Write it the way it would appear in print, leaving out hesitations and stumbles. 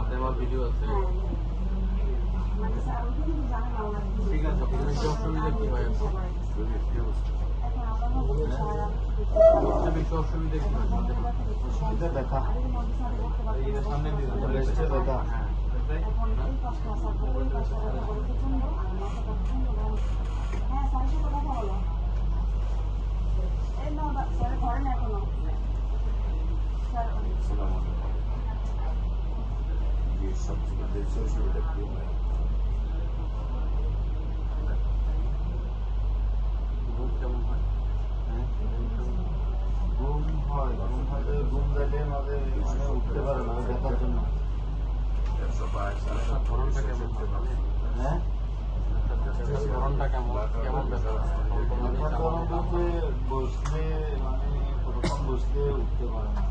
হাতে আমার ভিডিও আছে। ঠিক আছে, বেশি অসুবিধা কি ভাই? সবচেয়ে বেশি অসুবিধা কি হয়? অসুবিধা ব্যথা, সামনে রেস্টে ব্যথা। সবচেয়ে বেশি অসুবিধা কি হয়? কেমন হয়? ঘুম হয়, ঘুম যাইলে মাঝে মানে উঠতে পারে না ব্যথার জন্য। ধরনটা কেমন হয়? হ্যাঁ, ধরনটা কেমন কেমন ব্যথা? বসলে মানে প্রথম বসলে উঠতে পারে না।